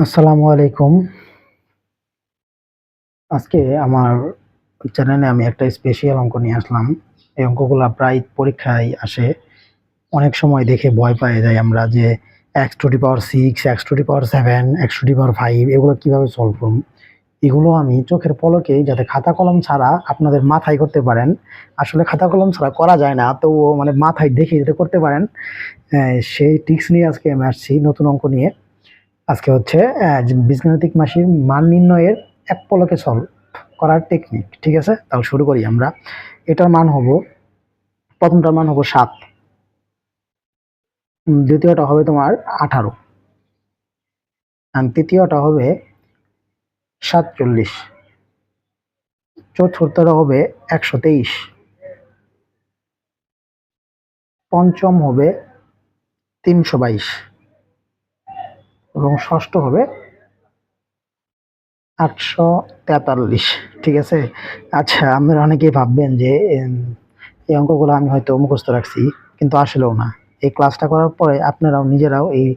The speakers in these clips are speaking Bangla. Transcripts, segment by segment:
আসসালামু আলাইকুম। আজকে আমার চ্যানেলে আমি একটা স্পেশাল অঙ্ক নিয়ে আসলাম। এই অঙ্কগুলা প্রায় পরীক্ষায় আসে। অনেক সময় দেখে ভয় পেয়ে যাই আমরা যে x to the power 6, x to the power 7, x to the power 5 এগুলো কিভাবে সলভ করব? এগুলো আমি চোখের পলকেই যাতে খাতা কলম ছাড়া আপনাদের মাথায় করতে পারেন। আসলে খাতা কলম ছাড়া করা যায় না। তো মানে মাথায় দেখে যাতে করতে পারেন, সেই ট্রিক্স নিয়ে আজকে আমি আসছি নতুন অঙ্ক নিয়ে। আজকে হচ্ছে যে বীজগাণিতিক রাশির মান নির্ণয়ের এক পলকে সলভ করার টেকনিক। ঠিক আছে, তাহলে শুরু করি আমরা। এটার মান হবো, প্রথমটার মান হবো 7, দ্বিতীয়টা হবে তোমার 18, আর তৃতীয়টা হবে 47, চতুর্থটা হবে 123, পঞ্চম হবে 322 এবং ষষ্ঠ হবে 843। ঠিক আছে। আচ্ছা, আপনারা অনেকেই ভাববেন যে এই অঙ্কগুলো আমি হয়তো মুখস্থ রাখছি, কিন্তু আসলেও না। এই ক্লাসটা করার পরে আপনারাও নিজেরাও এই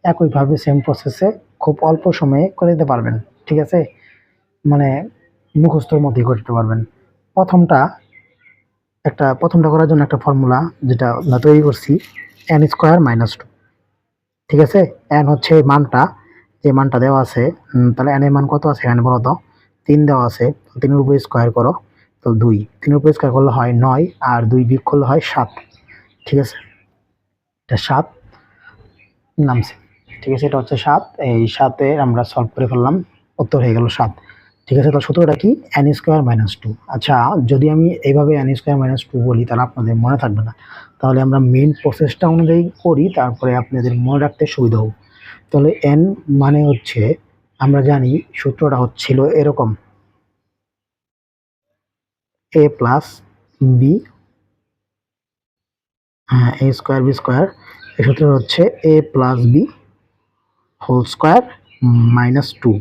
একইভাবে সেম প্রসেসে খুব অল্প সময়ে করে দিতে পারবেন। ঠিক আছে, মানে মুখস্থর মধ্যেই করতে পারবেন। প্রথমটা করার জন্য একটা ফর্মুলা যেটা আমরা তৈরি করছি, n²-2। ঠিক আছে, n হচ্ছে মানটা, যে মানটা দেওয়া আছে। তাহলে n এর মান কত আছে এখানে বলো তো? 3 দেওয়া আছে। 3 এর উপরে স্কোয়ার করো, তো 2। 3 এর উপরে স্কোয়ার করলে হয় 9, আর 2 বিয়োগ করলে হয় 7। ঠিক আছে, এটা 7 নামছে। ঠিক আছে, এটা হচ্ছে 7। এই 7 আমরা সলভ করে ফেললাম, উত্তর হয়ে গেল 7। ঠিক আছে, তো সূত্রটা কি? n²-2। আচ্ছা, যদি আমি এইভাবে n²-2 বলি তাহলে আপনাদের মনে থাকবে না। তাহলে আমরা মেইন প্রসেসটা অনুযায়ী করি, তারপরে আপনাদের মনে রাখতে সুবিধা হোক। তাহলে n মানে হচ্ছে, আমরা জানি সূত্রটা হচ্ছিল এরকম, a প্লাস বি, হ্যাঁ, a স্কোয়ার বি স্কোয়ার। এই সূত্র হচ্ছে a plus b whole square -2।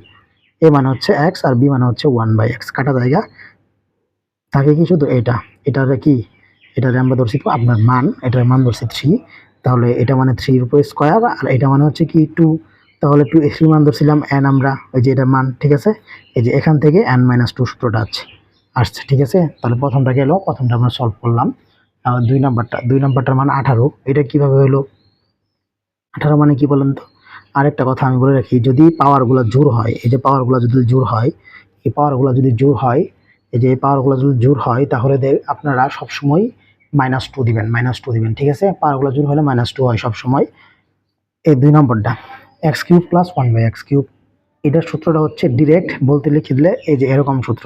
A মানে হচ্ছে এক্স আর বি মানে হচ্ছে 1/x। কাটা জায়গা থাকে কি শুধু এটা, এটার কি, এটারে আমরা ধরছি আপনার মান, এটার মান ধরছি 3। তাহলে এটা মানে 3 এর উপর স্কোয়ার, আর এটা মানে হচ্ছে কি 2। তাহলে 2 এর মান ধরছিলাম n আমরা, ওই যে এটার মান। ঠিক আছে, এই যে এখান থেকে n-2 সূত্রটা আসছে। ঠিক আছে, তাহলে প্রথমটা গেল, প্রথমটা আমরা সলভ করলাম। আর দুই নাম্বারটার মান 18। এটা কিভাবে হলো? 18 মানে কি বলেন তো? আরেকটা কথা আমি বলে রাখি, যদি পাওয়ারগুলো জোড় হয়, এই যে পাওয়ারগুলো যদি জোড় হয়, এই পাওয়ারগুলো যদি জোড় হয়, এই যে পাওয়ারগুলো যদি জোড় হয়, তাহলে আপনারা সবসময় -2 দিবেন, -2 দিবেন। ঠিক আছে, পাওয়ারগুলো জোড় হলে -2 হয় সবসময়। এই 2 নম্বরটা x³ + 1/x³, এটার সূত্রটা হচ্ছে ডিরেক্ট বলতে লিখে দিলে এই যে এরকম সূত্র,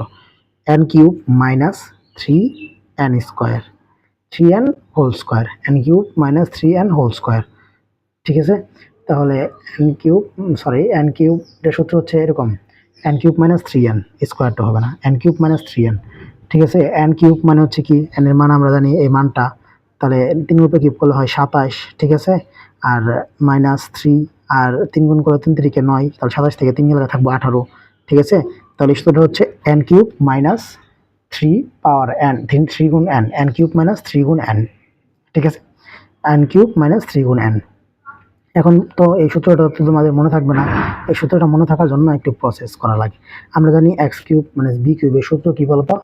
n³ - 3n², 3n whole square, n³ - 3n whole square. ঠিক আছে, তাহলে n³ এর সূত্র হচ্ছে এরকম, n³ - 3n, স্কোয়ারটা হবে না, n³ - 3n। ঠিক আছে, n³ মানে হচ্ছে কি, n এর মান আমরা জানি, এই মানটা। তাহলে 3 এর উপরে কিউব করলে হয় 27। ঠিক আছে, আর -3, আর 3 গুণ করলে 3 3 কে 9, তাহলে 27 থেকে 3 গেলে থাকবো 18। ঠিক আছে, তাহলে সূত্রটা হচ্ছে n³ - 3 পাওয়ার n, 3 গুণ n, n³ - 3 গুণ n। ঠিক আছে, n³ - 3 গুণ n। এখন তো এই সূত্রটা তো তোমাদের মনে থাকবে না। এই সূত্রটা মনে থাকার জন্য একটু প্রসেস করা লাগে। আমরা জানি x³ - b³ এর সূত্র কি বলতো?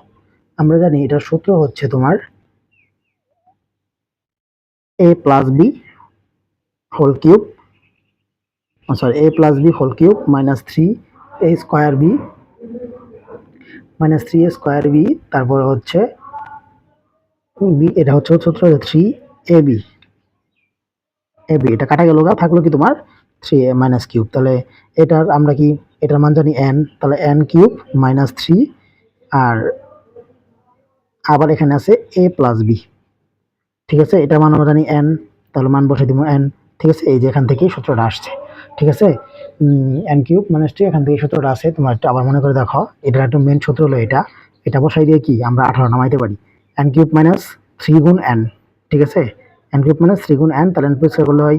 আমরা জানি এটার সূত্র হচ্ছে তোমার a plus b whole cube, a plus b whole cube -3a square b, -3a square b, তারপরে হচ্ছে বি, এটা হচ্ছে সূত্র 3ab। এটা কাটা গেল, থাকলো কি তোমার 3a - কিউব। তাহলে এটার আমরা কি, এটার মান জানি n, তাহলে n³ - 3, আর আবার এখানে আছে a প্লাস বি। ঠিক আছে, এটার মান আমরা জানি n, তাহলে মান বসে দিব n। ঠিক আছে, এই যে এখান থেকেই সূত্রটা আসছে। ঠিক আছে, n³ - 3, এখান থেকে সূত্রটা আছে। তোমার একটু আবার মনে করে দেখো, এটার একটা মেন সূত্র হলো এটা। এটা বসাই দিয়ে কি আমরা 18 নামাইতে পারি, n³ - 3 গুণ n। ঠিক আছে, n³ - 3 গুণ n, তাহলে n পরিষ্কার করলে হয়,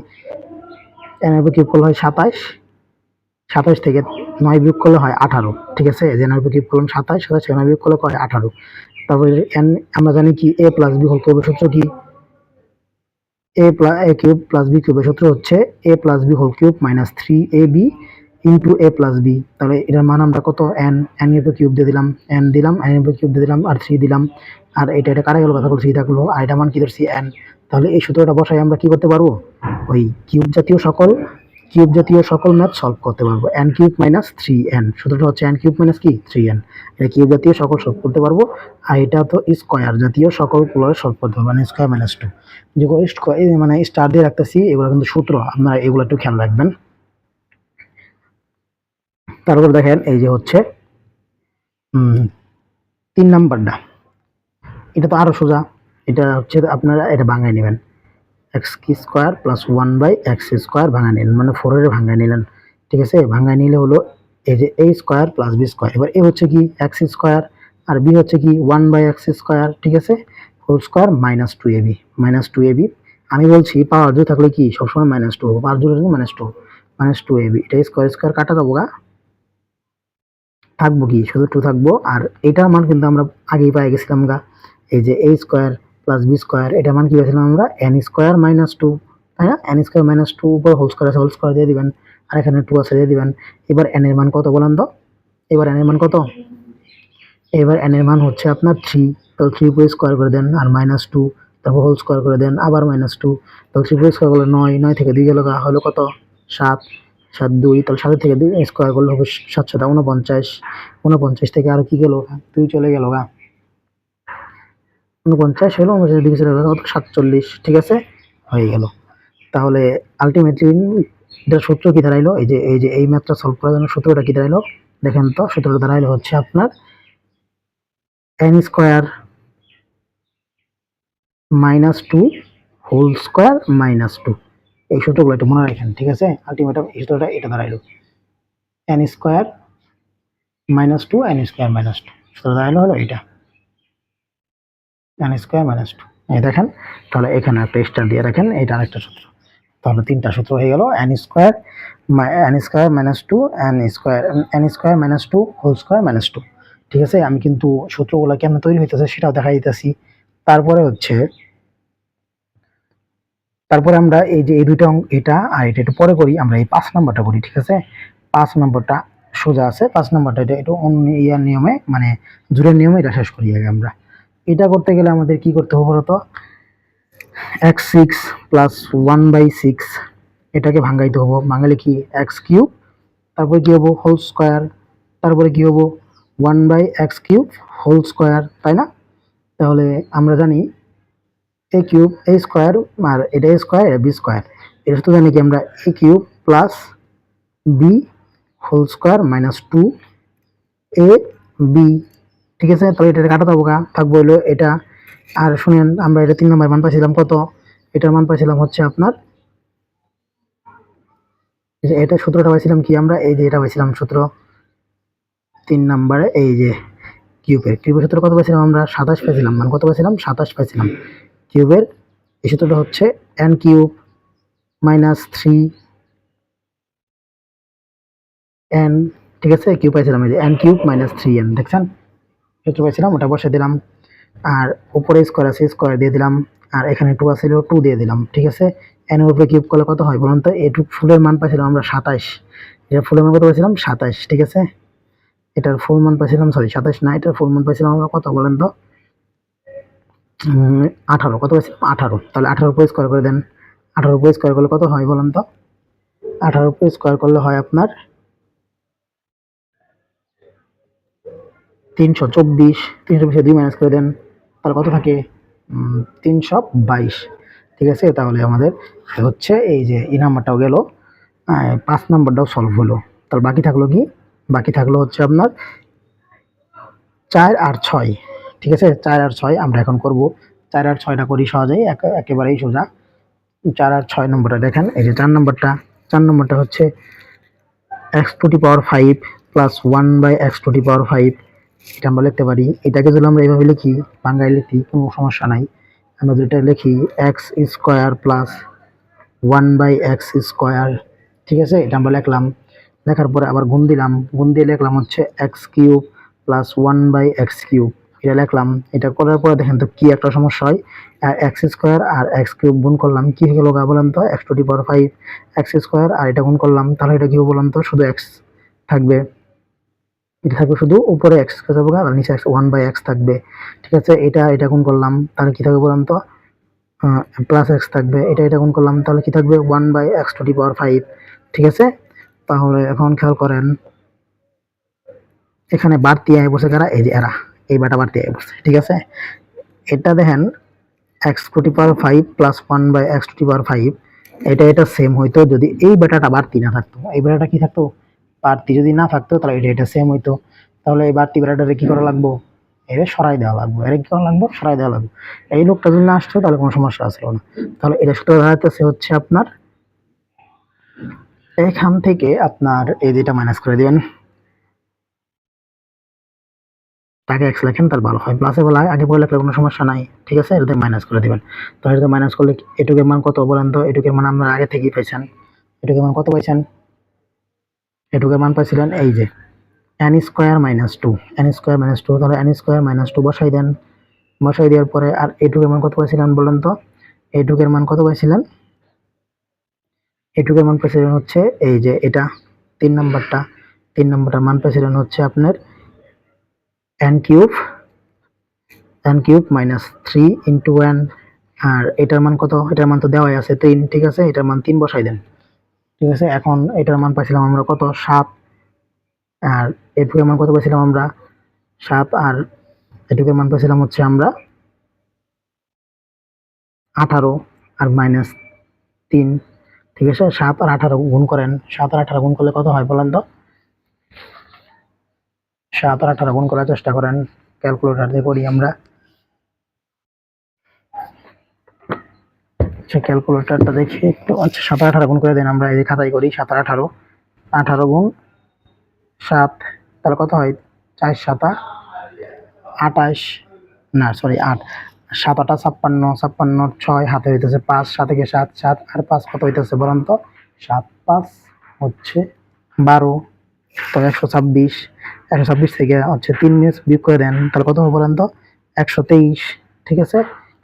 n এর উপর কিউব করলে হয় 27, 27 থেকে 9 বিয়োগ করলে হয় 18। ঠিক আছে, যে n এর উপর কিউব করলাম 27, 27 থেকে 9 বিয়োগ করলে হয় 18। তারপরে n আমরা জানি কি, a প্লাস বি হোল কিউবের সূত্র কি, a কিউব প্লাস বি কিউবের সূত্র হচ্ছে a plus b whole cube -3ab into a plus b, তাহলে এটার মান আমরা কত এন, এন এর উপর কিউব দিয়ে দিলাম, এন দিলাম, এন এর উপর কিউব দিয়ে দিলাম, আর 3 দিলাম, আর এটা কাটা গেল, কথা বলছি 3 থাকলো, আর এটা মান কি ধরছি এন। তাহলে এই সূত্রটা বসাই আমরা কি করতে পারবো, ওই কিউব জাতীয় সকল ম্যাথ সলভ করতে পারবো। এন কিউব মাইনাস 3n, সূত্রটা হচ্ছে এন কিউব মাইনাস কি 3n, এটা কিউব জাতীয় সকল সলভ করতে পারবো। আর এটা তো স্কোয়ার জাতীয় সকলগুলো সলভ করতে পারবো, মানে স্কোয়ার মাইনাস 2, যেগুলো মানে স্টার দিয়ে রাখতেছি, এগুলো কিন্তু সূত্র, আপনারা এগুলো একটু খেয়াল রাখবেন। তারপর দেখেন এই যে হচ্ছে 3 নাম্বারটা, এটা তো আরো সোজা। এটা হচ্ছে আপনারা এটা ভাঙায় নেবেন, এক্স স্কোয়ার প্লাস 1/x² ভাঙায় নিলেন, মানে 4 এর ভাঙায় নিলেন, ঠিক আছে। ভাঙায় নিলে হলো এই যে a square plus b square, এবার a হচ্ছে কি এক্স স্কোয়ার আর b হচ্ছে কি 1/x², ঠিক আছে, হোল স্কোয়ার -2ab। আমি বলছি পাওয়ার জোর থাকলে কি সবসময় -2, পাওয়ার জোর থাকলে -2ab, এটা স্কোয়ার স্কোয়ার কাটা যাবো গা, থাকবো কি শুধু 2 থাকবো। আর এটার মান কিন্তু আমরা আগেই পেয়ে গেছিলাম গা, এই যে a square plus b square, এটার মান কি পেয়েছিলাম আমরা n² -2, তাই না, n² -2 উপর হোল স্কোয়ার আছে, হোল স্কোয়ার দিয়ে দিবেন, আর এখানে 2 আছে দিয়ে দিবেন। এবার n এর মান কত বলেন তো, এবার n এর মান কত, এবার n এর মান হচ্ছে আপনার 3, তাহলে 3 উপর স্কোয়ার করে দেন, আর -2, তারপর হোল স্কোয়ার করে দেন, আবার -2, তাহলে 3 উপর স্কোয়ার করলে 9, 9 থেকে 2 গেল গা, হলো কত 7, 7 2, তাহলে 7 থেকে 2 স্কোয়ার করলে হবে 7 7 49, 49 থেকে আর কি গেল 2 চলে গেল গা, 49 হলো 49 দিকে চলে গেল কত 47, ঠিক আছে, হয়ে গেল। তাহলে আলটিমেটলি এটার সূত্র কি দাঁড়াইলো, এই যে এই ম্যাথটা সলভ করার জন্য সূত্রটা কি দাঁড়াইলো, দেখেন তো সূত্রটা দাঁড়াইলো হচ্ছে আপনার n² -2 হোল স্কোয়ার -2, এই সূত্রগুলো একটু মনে রাখেন, ঠিক আছে। আলটিমেটাম এই সূত্রটা এটা দাঁড়াইলো n² -2 n² -2, সূত্র দাঁড়াইলো হলো এটা n² -2, এই দেখেন। তাহলে এখানে একটা স্টার দিয়ে রাখেন, এটা আরেকটা সূত্র, তাহলে 3টা সূত্র হয়ে গেল, n² -2 n² -2 হোল স্কোয়ার -2, ঠিক আছে। আমি কিন্তু সূত্রগুলো কেমন তৈরি হইতেছে সেটাও দেখা দিতেছি। তারপরে হচ্ছে তারপরে আমরা এই যে এই দুইটা এটা আর এটা একটু পরে করি, আমরা এই 5 নাম্বারটা করি, ঠিক আছে। 5 নাম্বারটা সোজা আছে, 5 নাম্বারটা এটা একটু অন্য ইয়ার নিয়মে, মানে জুড়ের নিয়মে এটা শেষ করি আগে আমরা। এটা করতে গেলে আমাদের কি করতে হবে বলতো, x6 প্লাস 1/6, এটাকে ভাঙাইতে হবে, ভাঙালে কি x³ তারপরে কি হবো হোল স্কোয়ার, তারপরে কি হবো 1/x³ হোল স্কোয়ার, তাই না। তাহলে আমরা জানি a কিউব a স্কোয়ার, আর এটা a স্কোয়ার এটা b স্কোয়ার, এটা তো জানি কি আমরা a cube plus b whole square -2ab, ঠিক আছে। তাহলে এটা কাটা থাকবো হলো এটা। আর শুনেন আমরা এটা 3 নম্বর মান পাইছিলাম কত, এটার মান পাইছিলাম হচ্ছে আপনার, এটা সূত্রটা পাইছিলাম কি আমরা, এই যে এটা পাইছিলাম সূত্র 3 নম্বরে, এই যে কিউবের সূত্র কত পাইছিলাম আমরা 27 পাইছিলাম, মান কত পাইছিলাম 27 পাইছিলাম। কিউবের এই সূত্রটা হচ্ছে n³ -3n, ঠিক আছে, কিউব পাইছিলাম এই যে n³ -3n, দেখছেন সূত্র পাইছিলাম, ওটা বসে দিলাম। আর উপরে স্কোয়ার আছে, স্কোয়ার দিয়ে দিলাম, আর এখানে 2 আছে 2 দিয়ে দিলাম, ঠিক আছে। n এর উপরে কিউব করলে কত হয় বলুন তো, এটুক ফুলের মান পাইছিলাম আমরা 27, এটা ফুলের মান কত পাইছিলাম 27, ঠিক আছে। এটার ফুল মান পাইছিলাম, সরি 27 না, এটার ফুল মান পাইছিলাম আমরা কত বলেন তো, 18, কত পাইছিলাম 18, তাহলে 18 উপরে স্কোয়ার করে দেন, 18 উপরে স্কোয়ার করলে কত হয় বলেন তো, 18 উপরে স্কোয়ার করলে হয় আপনার 324, 320 2 মাইনাস করে দেন, তাহলে কত থাকে 322, ঠিক আছে। তাহলে আমাদের হচ্ছে এই যে এই নাম্বারটাও গেল, 5 নাম্বারটাও সলভ হলো। তাহলে বাকি থাকলো কি, বাকি থাকলো হচ্ছে আপনার 4 আর 6, ঠিক আছে। 4 আর 6 আমরা এখন করব, 4 আর 6টা করি সহজেই, একেবারেই সোজা। 4 আর 6 নম্বরটা দেখেন, এই যে 4 নম্বরটা হচ্ছে x⁵ প্লাস 1/x⁵, এটা আমরা লিখতে পারি। এটাকে যদি আমরা এইভাবে লিখি, বাংলায় লিখি কোনো সমস্যা নাই, আমরা যেটা লিখি x² প্লাস 1/x², ঠিক আছে, এটা আমরা লিখলাম। লেখার পরে আবার গুণ দিলাম, গুণ দিয়ে লিখলাম হচ্ছে x³ প্লাস 1/x³, এটা লিখলাম। এটা করার পরে দেখেন তো কি একটা সমস্যা হয়, এক্স স্কোয়ার আর এক্স কিউব গুণ করলাম, কি হয়ে গেল বলেন তো, x to the power 5 x square, আর এটা গুণ করলাম, তাহলে এটা কি হবে বলেন তো, শুধু এক্স থাকবে, এটা থাকবে শুধু উপরে এক্স যাবো আর নিচে এক্স 1/x থাকবে। ঠিক আছে, এটা গুণ করলাম, তাহলে কি থাকবে বলেন তো, প্লাস এক্স থাকবে। এটা গুণ করলাম, তাহলে কি থাকবে 1/x টু দি পাওয়ার 5। ঠিক আছে, তাহলে এখন খেয়াল করেন, এখানে বাড়তি আয় বসে কারা, এই যে এরা, এই বাটা বাড়তি আয় বসে। ঠিক আছে, এটা দেখেন x to the power 5 plus 1/x to the power 5, এটা সেম হইতো যদি এই বেটাটা বাড়তি না থাকতো। এই বেটাটা কি থাকতো, বাড়তি যদি না থাকতো তাহলে এটা সেম হইতো। তাহলে এই বাড়তি বেটাটারে কি করা লাগবো, এর সরাই দেওয়া লাগবে, এর কি করা লাগবে, সরাই দেওয়া লাগবে। এই লোকটা যদি না আসতো তাহলে কোনো সমস্যা আসলো না। তাহলে এটা সূত্র দাঁড়াতেছে হচ্ছে আপনার, এখান থেকে আপনার এই যেটা মাইনাস করে দিবেন, তাকে এক্স লেখেন তার ভালো হয়, প্লাসে বলা আগে পরে লেখলে কোনো সমস্যা নাই। ঠিক আছে, এটাতে মাইনাস করে দিবেন। তো এটাতে মাইনাস করলে এটুকের মান কত বলেন তো, এটুকের মান আমরা আগে থেকেই পাইছেন। এটুকের মান কত পাইছেন, এটুকের মান পাইছিলেন এই যে n square minus two, n square minus two, তাহলে এন স্কোয়ার মাইনাস টু বসাই দেন। বসাই দেওয়ার পরে আর এটুকের মান কত পাইছিলেন বলেন তো, এটুকের মান কত পাইছিলেন, এটুকের মান পাইছিলেন হচ্ছে এই যে এটা 3 নম্বরটা, 3 নম্বরটার মান পাইছিলেন হচ্ছে আপনার n cube, n cube minus 3 into n, আর এটার মান কত, এটার মান তো দেওয়াই আছে 3। ঠিক আছে, এটার মান 3 বসাই দেন। ঠিক আছে, এখন এটার মান পাইছিলাম আমরা কত, 7, আর এটুকের মান কত পাইছিলাম আমরা 7, আর এটুকের মান পাইছিলাম হচ্ছে আমরা 18 আর মাইনাস 3। ঠিক আছে, 7 আর 18 গুণ করেন, 7 আর 18 গুণ করলে কত হয় বলেন তো, 7 আর 18 গুণ করার চেষ্টা করেন, ক্যালকুলেটর দিয়ে করি আমরা। আচ্ছা, ক্যালকুলেটরটা দেখি একটু। আচ্ছা, 7 আর 18 গুণ করে দেন, আমরা এই যে খাতায় করি, 7 আর 18, 18 গুণ 7, তাহলে কত হয়, 4 7 28, না সরি 8, 7 8 56, 56 6 হাতে হইতেছে 5, 7 থেকে 7, 7 আর 5 কত হইতেছে বলেন তো, 7 5 হচ্ছে 12, তো 126, 126 থেকে হচ্ছে 3 মিনিট বিয়োগ করে দেন, তাহলে কত হবে বলেন তো, 123। ঠিক আছে,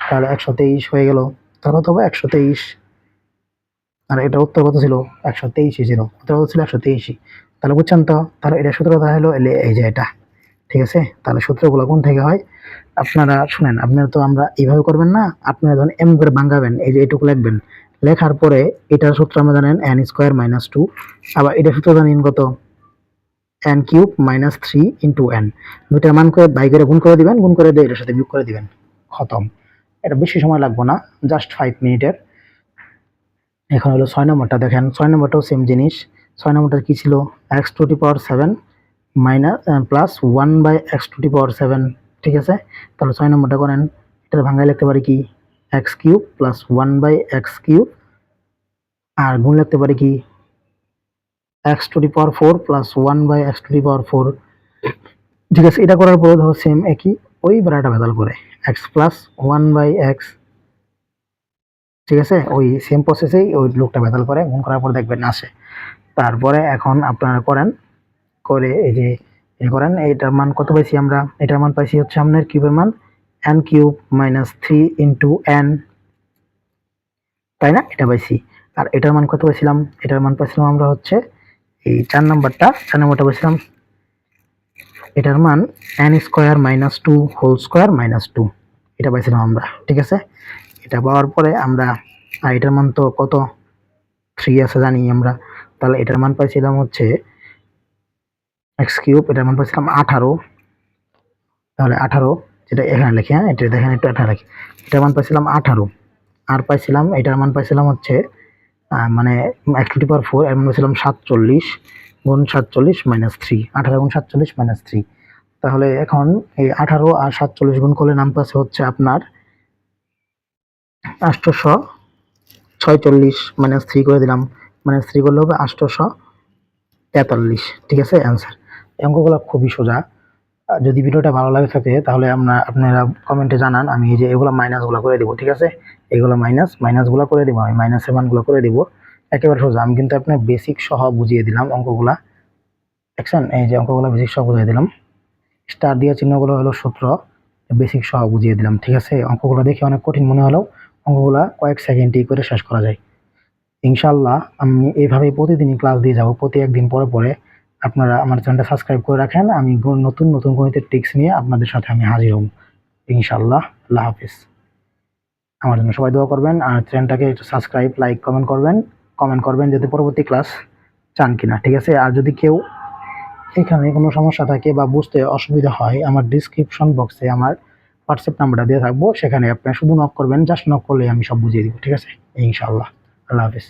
তাহলে 123 হয়ে গেল, তাহলে কত হবে 123, আর এটা উত্তর কত ছিল, 123 ছিল, উত্তর কত ছিল 123। তাহলে বুঝছেন তো, তাহলে এটা সূত্র কথা হলো এই যে এটা। ঠিক আছে, তাহলে সূত্রগুলো কোন থেকে হয় আপনারা শুনেন, আপনারা তো আমরা এইভাবে করবেন না, আপনারা ধরেন এম করে ভাঙাবেন, এই যে এটুকু লিখবেন, লেখার পরে এটার সূত্র আমরা জানেন এন স্কোয়ার মাইনাস টু, আবার এটা সূত্র জানেন কত, N cube minus 3 into N, দুইটার মান করে বাই করে গুণ করে দিবেন, গুণ করে দিয়ে এটার সাথে বিয়োগ করে দিবেন, খতম। এটা বেশি সময় লাগবে না, জাস্ট 5 মিনিটের। এখন হলো 6 নম্বরটা দেখেন, 6 নম্বরটাও সেম জিনিস। 6 নম্বরটা কি ছিল, x to the power 7 minus plus 1/x to the power 7। ঠিক আছে, তাহলে 6 নম্বরটা করেন, এটা ভাঙায় লিখতে পারি কি, x cube plus 1/x cube, আর গুণ লিখতে পারি কি, x to the power 4 plus 1/x to the power 4। ঠিক আছে, এটা করার পরে ধরো সেম একই, ওই বেড়াটা ভেদাল করে এক্স প্লাস 1/x। ঠিক আছে, ওই সেম প্রসেসেই ওই লোকটা ভেদাল করে, গুণ করার পর দেখবেন আসে। তারপরে এখন আপনারা করেন, করে এই যে করেন, এটার মান কত পাইছি আমরা, এটার মান পাইছি হচ্ছে আপনার কিউবের মান N cube minus 3 into N, তাই না, এটা পাইছি। আর এটার মান কত পাইছিলাম, এটার মান পাইছিলাম আমরা হচ্ছে এই 4 নম্বরটা পাইছিলাম, এটার মান n square minus two whole square minus two, এটা পাইছিলাম আমরা। ঠিক আছে, এটা পাওয়ার পরে আমরা, আর এটার মান তো কত 3 আছে জানি আমরা, তাহলে এটার মান পাইছিলাম হচ্ছে এক্স কিউব, এটার মান পাইছিলাম 18, তাহলে 18, যেটা এখানে লিখি, হ্যাঁ এটা দেখেন একটু 18 লিখি, এটার মান পাইছিলাম 18, আর পাইছিলাম এটার মান পাইছিলাম হচ্ছে মানে এক্স টু দি পাওয়ার 4, এর মান পাইছিলাম 47 গুণ 47 মাইনাস 3, 18 গুণ 47 মাইনাস 3। তাহলে এখন এই 18 আর 47 গুণ করলে নাম পাচ্ছে হচ্ছে আপনার 846, মাইনাস 3 করে দিলাম, মাইনাস 3 করলে হবে 843। ঠিক আছে, অ্যান্সার। অঙ্কগুলো খুবই সোজা। যদি ভিডিওটা ভালো লাগে থাকে তাহলে আপনারা কমেন্টে জানান, আমি এই যে এগুলো মাইনাসগুলো করে দিব। ঠিক আছে, এগুলো মাইনাসগুলো করে দিব, আমি মাইনাসের মানগুলো করে দিব, একেবারে সোজা। আমি কিন্তু আপনার বেসিক সহ বুঝিয়ে দিলাম অঙ্কগুলা, দেখছেন এই যে অঙ্কগুলো বেসিক সহ বুঝিয়ে দিলাম। স্টার দিয়ে চিহ্নগুলো হলো সূত্র, বেসিক সহ বুঝিয়ে দিলাম, ঠিক আছে? অঙ্কগুলো দেখে অনেক কঠিন মনে হলেও অঙ্কগুলা কয়েক সেকেন্ডেই করে শেষ করা যায়। ইনশাআল্লাহ আমি এইভাবেই প্রতিদিনই ক্লাস দিয়ে যাব, প্রতি একদিন পরে পরে। আপনারা আমার চ্যানেলটা সাবস্ক্রাইব করে রাখেন, আমি নতুন নতুন গণিতের ট্রিক্স নিয়ে আপনাদের সাথে আমি হাজির হব ইনশাআল্লাহ। আল্লাহ হাফিজ। আমার জন্য সবাই দোয়া করবেন, আর চ্যানেলটাকে একটু সাবস্ক্রাইব, লাইক, কমেন্ট করবেন যাতে পরবর্তী ক্লাস চান কিনা, ঠিক আছে? আর যদি কেউ এখানে কোনো সমস্যা থাকে বা বুঝতে অসুবিধা হয়, আমার ডিসক্রিপশন বক্সে আমার হোয়াটসঅ্যাপ নাম্বারটা দিয়ে থাকবো, সেখানে আপনি শুধু নক করবেন, জাস্ট নক করলে আমি সব বুঝিয়ে দিব, ঠিক আছে? ইনশাআল্লাহ। আল্লাহ হাফিজ।